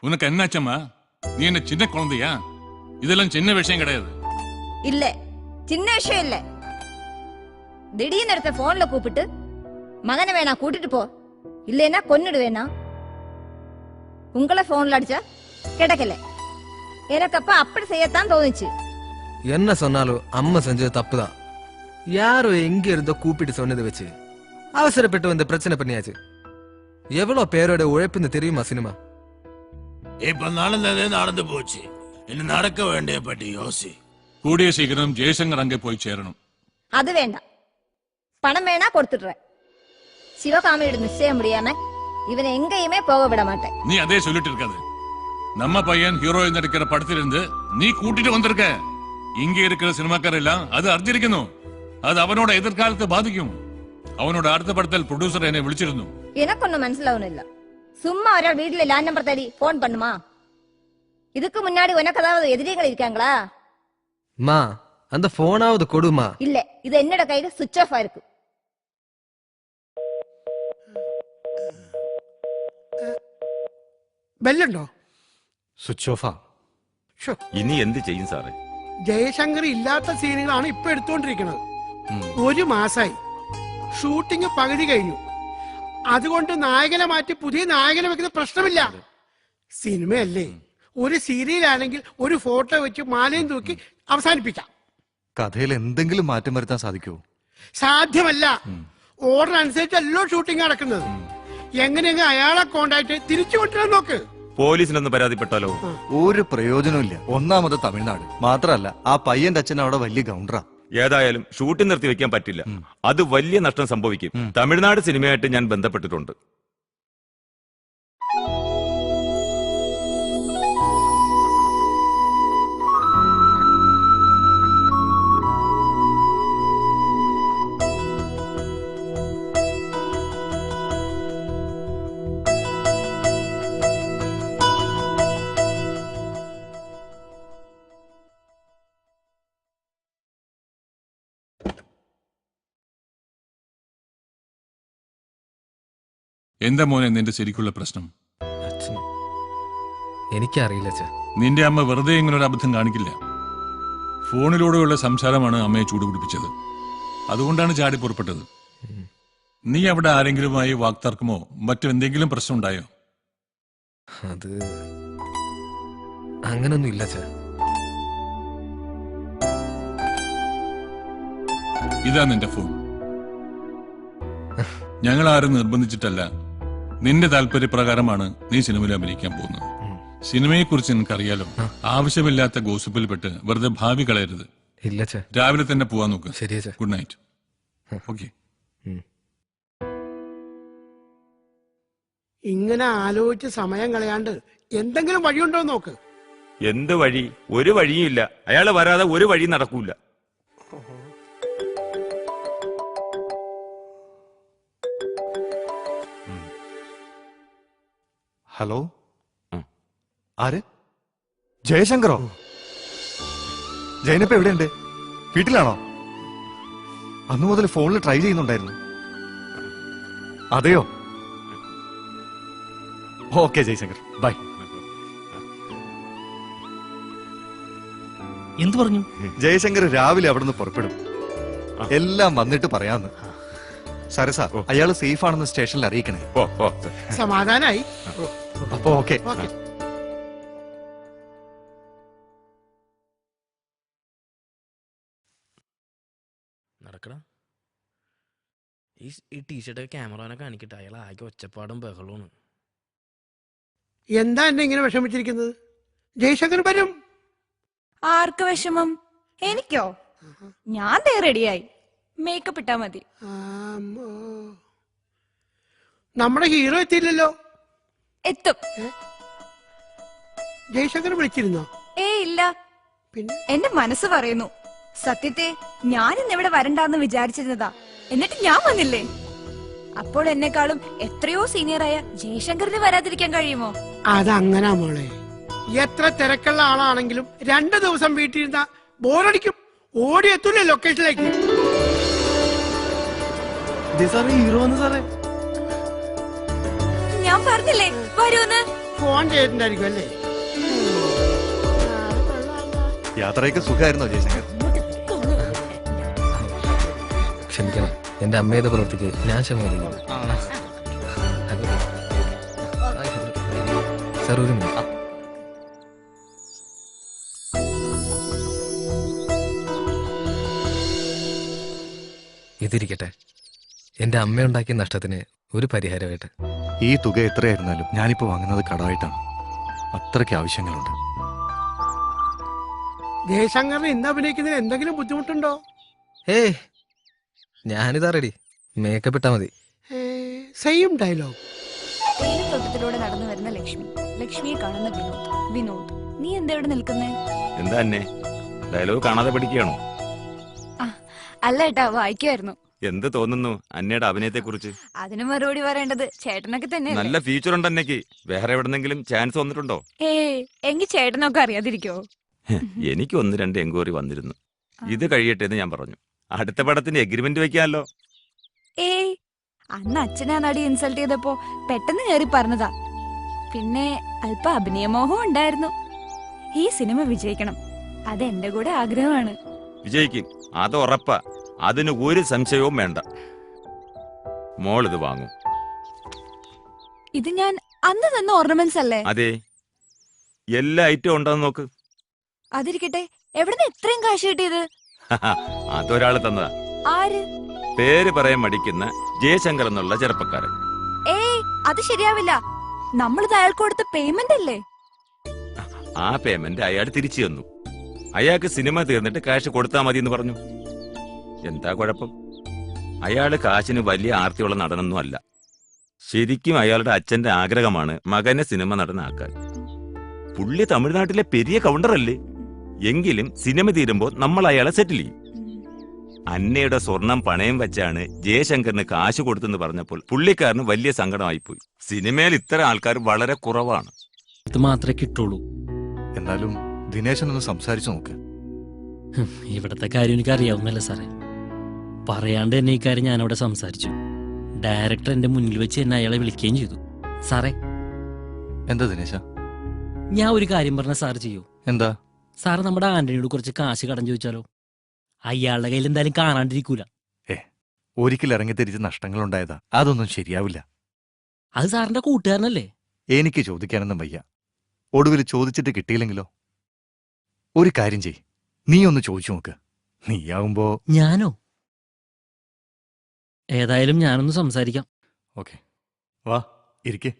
உனக்கு என்னாச்சம்மா? நீ என்ன சின்ன குழந்தையா? இதெல்லாம் சின்ன விஷயம் கிடையாது. இல்ல சின்ன விஷயம் இல்ல. திடீர்னு எடுத்த போன்ல கூப்பிட்டு மகனை வேணா கூட்டிட்டு போ, இல்லைன்னா கொன்னுடுவேனா. உங்களை போன்ல அடிச்சா கிடைக்கல. எனக்கு அப்ப அப்படி செய்யத்தான் தோணுச்சு. என்ன சொன்னாலும் அம்மா செஞ்சது தப்புதான். யாரோ எங்க இருந்தோ கூப்பிட்டு சொன்னதை வச்சு அவசரப்பட்டு வந்து பிரச்சனை பண்ணியாச்சு. எவ்வளவு பேரோட உழைப்புன்னு தெரியுமா சினிமா? இப்ப நடந்ததே நடந்து போச்சு. இன்னும் நடக்க வேண்டிய பற்றி யோசி. கூடிய சீக்கிரம் ஜெயசங்கர் அங்கே போய் சேரணும். அது வேண்டாம், பணம் வேணா கொடுத்துடுறேன். சிவகாமியோட நிச்சயம் முடியாம இவனை எங்கேயுமே போக விட மாட்டேன். நீ அதே சொல்லிட்டு இருக்காது. நம்ம பையன் ஹீரோயின் நடிக்கிற படத்திலிருந்து நீ கூட்டிட்டு வந்திருக்க. இங்க இருக்கிற சினிமாக்கார எல்லாம் அது அறிஞ்சிருக்கணும். அது அவனோட எதிர்காலத்தை பாதிக்கும். அவனோட அடுத்த படத்தில் ப்ரொடியூசர் என்னை விളിച്ചിരുന്നു. எனக்கு ஒன்னும் മനസ്സിലാവുന്നില്ല. சும்மா ஒரு வீட்டுல லேண்ட் நம்பர் தேடி போன் பண்ணுமா? இதுக்கு முன்னாடி உனக்கு ஏதாவது எதிரிகள் இருக்காங்களா? மா அந்த போனாவது கொடுமா. இல்ல, இது என்னோட கையில சுவிட்ச் ஆஃப் ஆயிருக்கு. ബെല്ലുണ്ടോ? സ്വിച്ച് ഓഫാ. ഇനി എന്ത് ചെയ്യും സാറേ? ജയശങ്കർ ഇല്ലാത്ത സീനുകളാണ് ഇപ്പൊ എടുത്തുകൊണ്ടിരിക്കുന്നത്. 1 മാസമായി ഷൂട്ടിംഗ് പകുതി കഴിഞ്ഞു. അതുകൊണ്ട് നായകനെ മാറ്റി പുതിയ നായകനെ വെക്കുന്ന പ്രശ്നമില്ല. സിനിമയല്ലേ, ഒരു സീരിയലാണെങ്കിൽ ഒരു ഫോട്ടോ വെച്ച് മാലയും തൂക്കി അവസാനിപ്പിക്കാം. കഥയിൽ എന്തെങ്കിലും മാറ്റം വരുത്താൻ സാധിക്കുമോ? സാധ്യമല്ല. ഓർഡർ അനുസരിച്ചല്ലോ ഷൂട്ടിംഗ് നടക്കുന്നത്. എങ്ങനെയെങ്കിലും അയാളെ കോണ്ടാക്ട് തിരിച്ചു കൊണ്ടുവരാൻ നോക്ക്. പോലീസിനൊന്ന് പരാതിപ്പെട്ടാലോ? ഒരു പ്രയോജനമില്ല. ഒന്നാമത് തമിഴ്നാട് മാത്രല്ല, ആ പയ്യന്റെ അച്ഛൻ അവിടെ വലിയ ഗൗണ്ടറാ. ഏതായാലും ഷൂട്ടിംഗ് നിർത്തി വെക്കാൻ പറ്റില്ല. അത് വലിയ നഷ്ടം സംഭവിക്കും. തമിഴ്നാട് സിനിമയായിട്ട് ഞാൻ ബന്ധപ്പെട്ടിട്ടുണ്ട്. എന്താ മോനെ നിന്റെ ശരിക്കുള്ള പ്രശ്നം? എനിക്കറിയില്ല. നിന്റെ അമ്മ വെറുതെ ഇങ്ങനൊരു അബദ്ധം കാണിക്കില്ല. ഫോണിലൂടെയുള്ള സംസാരമാണ് അമ്മയെ ചൂടുപിടിപ്പിച്ചത്. അതുകൊണ്ടാണ് ചാടി പുറപ്പെട്ടത്. നീ അവിടെ ആരെങ്കിലുമായി വാക്തർക്കമോ മറ്റെന്തെങ്കിലും പ്രശ്നം ഉണ്ടായോ? അത് അങ്ങനൊന്നും ഇല്ല. ഇതാ നിന്റെ ഫോൺ. ഞങ്ങൾ ആരും നിർബന്ധിച്ചിട്ടല്ല. നിന്റെ താല്പര്യപ്രകാരമാണ് നീ സിനിമയിൽ അഭിനയിക്കാൻ പോകുന്നത്. സിനിമയെ കുറിച്ച് നിനക്കറിയാലോ. ആവശ്യമില്ലാത്ത ഗോസിപ്പിൽ പെട്ട് വെറുതെ ഭാവി കളയരുത്. ഇല്ല. രാവിലെ തന്നെ പോവാൻ നോക്ക്. ശരിയാ. Good night. ഓക്കെ. ഇങ്ങനെ ആലോചിച്ച് സമയം കളയാണ്ട് എന്തെങ്കിലും വഴിയുണ്ടോ നോക്ക്. എന്ത് വഴി? ഒരു വഴിയും ഇല്ല. അയാള് വരാതെ ഒരു വഴി നടക്കൂല. ഹലോ, ആര്? ജയശങ്കറോ? ജയനപ്പ എവിടെയുണ്ട്? വീട്ടിലാണോ? അന്നു മുതൽ ഫോണിൽ ട്രൈ ചെയ്യുന്നുണ്ടായിരുന്നു. അതെയോ? Okay Jayashankar, bye. എന്തു പറഞ്ഞു? ജയശങ്കർ രാവിലെ അവിടെ നിന്ന് പുറപ്പെടും. എല്ലാം വന്നിട്ട് പറയാന്ന്. സരസ, അയാള് സേഫ് ആണെന്ന് സ്റ്റേഷനിൽ അറിയിക്കണേ. സമാധാനായി. അപ്പൊ ഓക്കെ. നടക്കടാ. ഈ ടീഷർട്ട് ക്യാമറനെ കാണിക്കട്ടെ. അയാൾ ആകെ ഒച്ചപ്പാടും ബഹളമാണ്. എന്താ എന്നെ ഇങ്ങനെ വിഷമിച്ചിരിക്കുന്നത്? ജയശങ്കർ വരും. ആർക്ക് വിഷമം? എനിക്കോ? ഞാൻ ദേ റെഡിയായി. മേക്കപ്പ് ഇട്ടാ മതി. നമ്മുടെ ഹീറോ എത്തിയില്ലല്ലോ. എത്തും. ജയശങ്കർ വിളിച്ചിരുന്നോ? ഇല്ല. പിന്നെ എന്റെ മനസ്സ് പറയുന്നു. സത്യത്തെ ഞാൻ ഇന്നിവിടെ വരണ്ടാന്ന് വിചാരിച്ചിരുന്നതാ. എന്നിട്ട് ഞാൻ വന്നില്ലേ? അപ്പോൾ എന്നെക്കാളും എത്രയോ സീനിയറായ ജയശങ്കറിന് വരാതിരിക്കാൻ കഴിയുമോ? അതങ്ങനാ മോളെ. എത്ര തിരക്കുള്ള ആളാണെങ്കിലും 2 ദിവസം വീട്ടിലിരുന്ന ബോറടിക്കും. ഓടിയെത്തൂലേ ലൊക്കേഷനിലേക്ക്. ഹീറോ സാറേ, ഞാൻ പറഞ്ഞില്ലേ വരൂന്ന്. ഫോൺ ചെയ്തിട്ടുണ്ടായിരിക്കും അല്ലേ? യാത്രയൊക്കെ സുഖമായിരുന്നോ ജയശങ്കർ? ക്ഷമിക്കണം, എന്റെ അമ്മയുടെ പ്രവൃത്തിക്ക് ഞാൻ ക്ഷമിക്കുന്നു. സാർ ഒരു മിനിറ്റ്. ഇതിരിക്കട്ടെ, എന്റെ അമ്മ ഉണ്ടാക്കിയ നഷ്ടത്തിന് ഒരു പരിഹാരമായിട്ട്. ഈ തുക എത്രയായിരുന്നാലും ഞാനിപ്പോ വാങ്ങുന്നത് കടമായിട്ടാണ്. അത്രയ്ക്ക് ആവശ്യങ്ങളുണ്ട്. ജയശങ്കറിന് ഇന്ന് അഭിനയിക്കുന്നതിന് എന്തെങ്കിലും ബുദ്ധിമുട്ടുണ്ടോ? ഏയ്, ഞാനിതാ റെഡി. മേക്കപ്പ് ഇട്ടാ മതി. Same dialogue. തേയിലത്തോട്ടത്തിലൂടെ നടന്നു വരുന്ന ലക്ഷ്മി, ലക്ഷ്മിയെ കാണുന്ന വിനോദ്. വിനോദ്, നീ എന്താ ഇവിടെ നിൽക്കുന്നേ? എന്താ അന്നെ ഡയലോഗ് കാണാതെ പഠിക്കുകയാണോ? അല്ല ഏട്ടാ, വായിക്കുമായിരുന്നു. എന്ത് തോന്നുന്നു അന്നയുടെ അഭിനയത്തെ കുറിച്ച്? അതിന് മറുപടി പറയേണ്ടത് ചേട്ടനൊക്കെ തന്നെ. നല്ല ഫ്യൂച്ചർ ഉണ്ട് അന്നയ്ക്ക്. വേറെ എവിടെന്നെങ്കിലും ചാൻസ് വന്നിട്ടുണ്ടോ? എങ്കിൽ ചേട്ടനൊക്കെ അറിയാതിരിക്കോ? എനിക്ക് 1-2 എൻക്വയറി വന്നിരുന്നു. ഇത് കഴിയട്ടെ എന്ന് ഞാൻ പറഞ്ഞു. അടുത്ത പടത്തിന്റെ എഗ്രിമെന്റ് വെക്കാമല്ലോ. അന്ന് അച്ഛനാ നടി ഇൻസൾട്ട് ചെയ്തപ്പോ പെട്ടെന്ന് കയറി പറഞ്ഞതാ. പിന്നെ അല്പ അഭിനയമോഹം ഉണ്ടായിരുന്നു. ഈ സിനിമ വിജയിക്കണം, അതെന്റെ കൂടെ ആഗ്രഹമാണ്. വിജയിക്കും, അത് ഉറപ്പാ. അതിന് ഒരു സംശയവും വേണ്ട. മോൾ ഇത് വാങ്ങും. ഇത് ഞാൻ അന്ന് തന്ന ഓർണമെന്റ്സ് അല്ലേ? അതെ, എല്ലാ ഐറ്റവും ഉണ്ടെന്ന് നോക്ക്. അതിരിക്കട്ടെ, എവിടുന്ന് ഇത്രയും കാശ് കിട്ടിയത്? അതൊരാള് തന്നതാ. ആര്? പേര് പറയാൻ മടിക്കുന്ന ജയശങ്കർ എന്നുള്ള ചെറുപ്പക്കാരൻ. അത് ശരിയാവില്ല. നമ്മളിത് അയാൾക്ക് കൊടുത്ത പേയ്മെന്റ് അല്ലേ? ആ പേയ്മെന്റ് അയാൾ തിരിച്ചു തന്നു. അയാൾക്ക് സിനിമ തീർന്നിട്ട് കാശ് കൊടുത്താൽ മതി എന്ന് പറഞ്ഞു. എന്താ കുഴപ്പം? അയാള് കാശിന് വലിയ ആർത്തിയുള്ള നടനൊന്നും അല്ല. ശരിക്കും അയാളുടെ അച്ഛന്റെ ആഗ്രഹമാണ് മകനെ സിനിമ നടനാക്കാൻ. പുള്ളി തമിഴ്നാട്ടിലെ പെരിയ കൗണ്ടറല്ലേ? എങ്കിലും സിനിമ തീരുമ്പോ നമ്മൾ അയാളെ സെറ്റിൽ ചെയ്യും. അന്നയുടെ സ്വർണം പണയം വെച്ചാണ് ജയശങ്കറിന് കാശ് കൊടുത്തെന്ന് പറഞ്ഞപ്പോൾ പുള്ളിക്കാരന് വലിയ സങ്കടമായിപ്പോയി. സിനിമയിൽ ഇത്തരം ആൾക്കാർ വളരെ കുറവാണ്. ഇത് മാത്രമേ കിട്ടുള്ളൂ. എന്നാലും ദിനേശനൊന്ന് സംസാരിച്ചു നോക്ക്. ഇവിടത്തെ കാര്യം എനിക്ക് അറിയാവുന്നല്ലേ സാറേ. പറയാണ്ട് തന്നെ ഈ കാര്യം ഞാനവിടെ സംസാരിച്ചു. ഡയറക്ടർ എന്റെ മുന്നിൽ വെച്ച് എന്നെ അയാളെ വിളിക്കുകയും ചെയ്തു. സാറേ, എന്താ ദിനേശ? ഞാൻ ഒരു കാര്യം പറഞ്ഞ സാർ ചെയ്യൂ? എന്താ? സാറ് നമ്മുടെ ആന്റണിയോട് കുറച്ച് കാശ് കടം ചോദിച്ചാലോ? അയാളുടെ കയ്യിൽ എന്തായാലും കാണാണ്ടിരിക്കൂല. ഒരിക്കൽ ഇറങ്ങിത്തിരിച്ച് നഷ്ടങ്ങൾ ഉണ്ടായതാ. അതൊന്നും ശരിയാവില്ല. അത് സാറിന്റെ കൂട്ടുകാരനല്ലേ? എനിക്ക് ചോദിക്കാനൊന്നും വയ്യ. ഒടുവിൽ ചോദിച്ചിട്ട് കിട്ടിയില്ലെങ്കിലോ? ഒരു കാര്യം ചെയ്, നീ ഒന്ന് ചോദിച്ചു നോക്ക്. നീയാവുമ്പോ. ഞാനോ? ഏതായാലും ഞാനൊന്ന് സംസാരിക്കാം. ഓക്കെ, വാ ഇരിക്കേ.